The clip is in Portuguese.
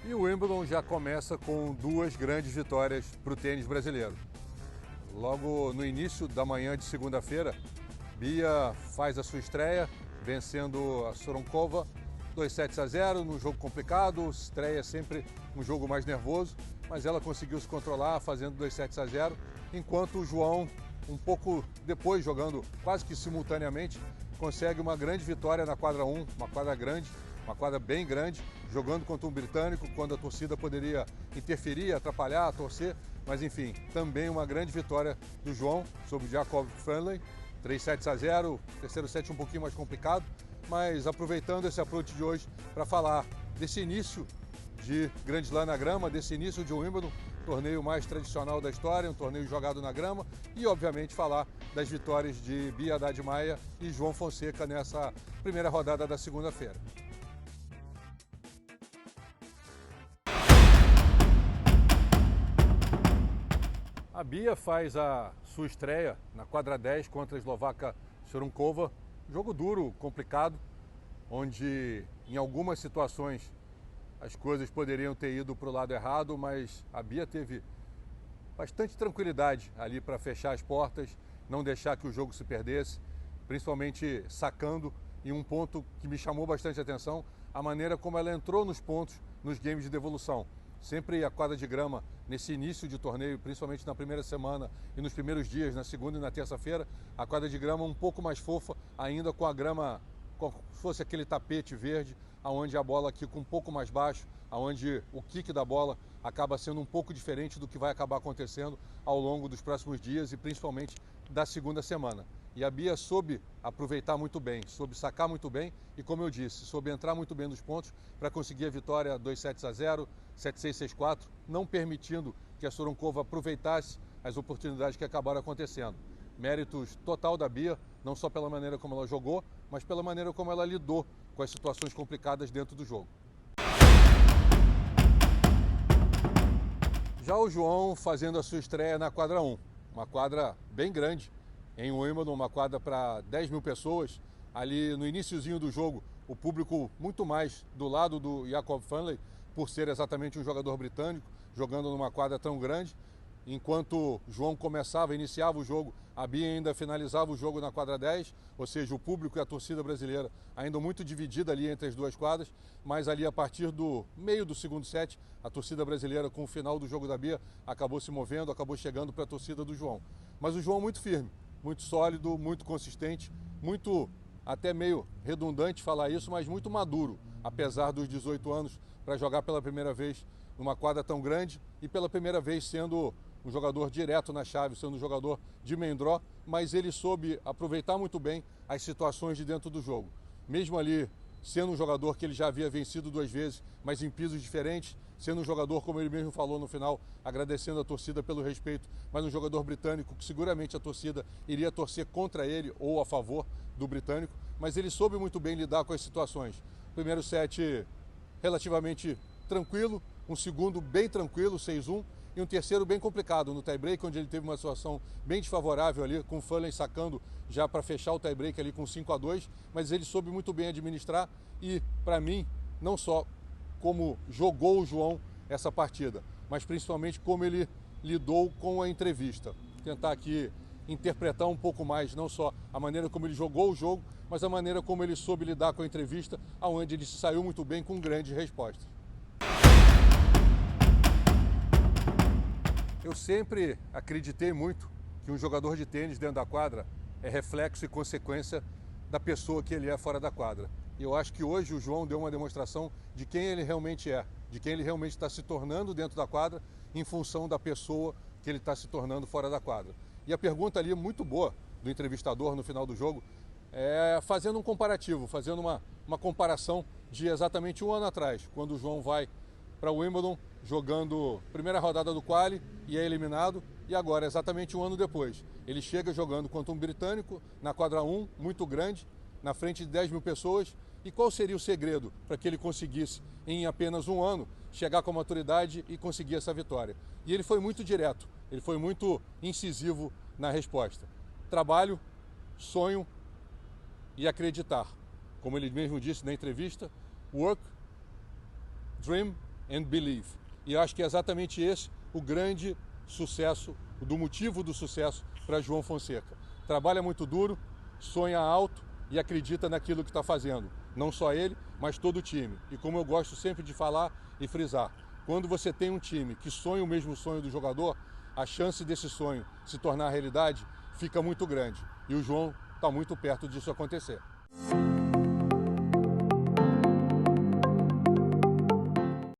E o Wimbledon já começa com duas grandes vitórias para o tênis brasileiro. Logo no início da manhã de segunda-feira, Bia faz a sua estreia, vencendo a Soronkova 2-0 num jogo complicado. Estreia sempre um jogo mais nervoso, mas ela conseguiu se controlar fazendo 2-0, enquanto o João, um pouco depois, jogando quase que simultaneamente, consegue uma grande vitória na quadra 1, uma quadra grande, uma quadra bem grande, jogando contra um britânico, quando a torcida poderia interferir, atrapalhar, torcer, mas enfim, também uma grande vitória do João sobre o Jakob Fernley, 3-0, terceiro set um pouquinho mais complicado, mas aproveitando esse approach de hoje para falar desse início de Grand Slam na grama, desse início de Wimbledon, torneio mais tradicional da história, um torneio jogado na grama, e obviamente falar das vitórias de Bia Haddad Maia e João Fonseca nessa primeira rodada da segunda-feira. A Bia faz a sua estreia na quadra 10 contra a eslovaca Soronkova, jogo duro, complicado, onde em algumas situações as coisas poderiam ter ido para o lado errado, mas a Bia teve bastante tranquilidade ali para fechar as portas, não deixar que o jogo se perdesse, principalmente sacando. E um ponto que me chamou bastante atenção, a maneira como ela entrou nos pontos nos games de devolução. Sempre a quadra de grama, nesse início de torneio, principalmente na primeira semana e nos primeiros dias, na segunda e na terça-feira, a quadra de grama um pouco mais fofa, ainda com a grama, como se fosse aquele tapete verde, aonde a bola quica um pouco mais baixo, aonde o kick da bola acaba sendo um pouco diferente do que vai acabar acontecendo ao longo dos próximos dias e principalmente da segunda semana. E a Bia soube aproveitar muito bem, soube sacar muito bem e, como eu disse, soube entrar muito bem nos pontos para conseguir a vitória 2-0, 7-6, 6-4, não permitindo que a Soronkova aproveitasse as oportunidades que acabaram acontecendo. Méritos total da Bia, não só pela maneira como ela jogou, mas pela maneira como ela lidou com as situações complicadas dentro do jogo. Já o João fazendo a sua estreia na quadra 1, uma quadra bem grande em Wimbledon, uma quadra para 10 mil pessoas. Ali no iniciozinho do jogo, o público muito mais do lado do Jakob Fernley, por ser exatamente um jogador britânico, jogando numa quadra tão grande. Enquanto João iniciava o jogo, a Bia ainda finalizava o jogo na quadra 10, ou seja, o público e a torcida brasileira ainda muito dividida ali entre as duas quadras, mas ali a partir do meio do segundo set, a torcida brasileira, com o final do jogo da Bia, acabou se movendo, acabou chegando para a torcida do João. Mas o João muito firme, muito sólido, muito consistente, muito, até meio redundante falar isso, mas muito maduro, apesar dos 18 anos, para jogar pela primeira vez numa quadra tão grande e pela primeira vez sendo um jogador direto na chave, sendo um jogador de main draw, mas ele soube aproveitar muito bem as situações de dentro do jogo. Mesmo ali sendo um jogador que ele já havia vencido 2 vezes, mas em pisos diferentes, sendo um jogador, como ele mesmo falou no final, agradecendo a torcida pelo respeito, mas um jogador britânico que seguramente a torcida iria torcer contra ele ou a favor do britânico, mas ele soube muito bem lidar com as situações. Primeiro set relativamente tranquilo, um segundo bem tranquilo, 6-1, e um terceiro bem complicado no tie-break, onde ele teve uma situação bem desfavorável ali, com o Furlan sacando já para fechar o tie-break ali com 5-2, mas ele soube muito bem administrar e, para mim, não só como jogou o João essa partida, mas principalmente como ele lidou com a entrevista. Tentar aqui interpretar um pouco mais, não só a maneira como ele jogou o jogo, mas a maneira como ele soube lidar com a entrevista, onde ele saiu muito bem com grandes respostas. Eu sempre acreditei muito que um jogador de tênis dentro da quadra é reflexo e consequência da pessoa que ele é fora da quadra. E eu acho que hoje o João deu uma demonstração de quem ele realmente é, de quem ele realmente está se tornando dentro da quadra em função da pessoa que ele está se tornando fora da quadra. E a pergunta ali muito boa do entrevistador no final do jogo é fazendo um comparativo, fazendo uma comparação de exatamente um ano atrás, quando o João vai para o Wimbledon, jogando primeira rodada do quali e é eliminado, e agora, exatamente um ano depois, ele chega jogando contra um britânico na quadra 1, muito grande, na frente de 10 mil pessoas, e qual seria o segredo para que ele conseguisse, em apenas um ano, chegar com a maturidade e conseguir essa vitória? E ele foi muito direto, ele foi muito incisivo na resposta. Trabalho, sonho e acreditar. Como ele mesmo disse na entrevista, work, dream and believe. E eu acho que é exatamente esse o grande sucesso, do motivo do sucesso para João Fonseca. Trabalha muito duro, sonha alto e acredita naquilo que está fazendo. Não só ele, mas todo o time. E como eu gosto sempre de falar e frisar, quando você tem um time que sonha o mesmo sonho do jogador, a chance desse sonho se tornar realidade fica muito grande. E o João está muito perto disso acontecer.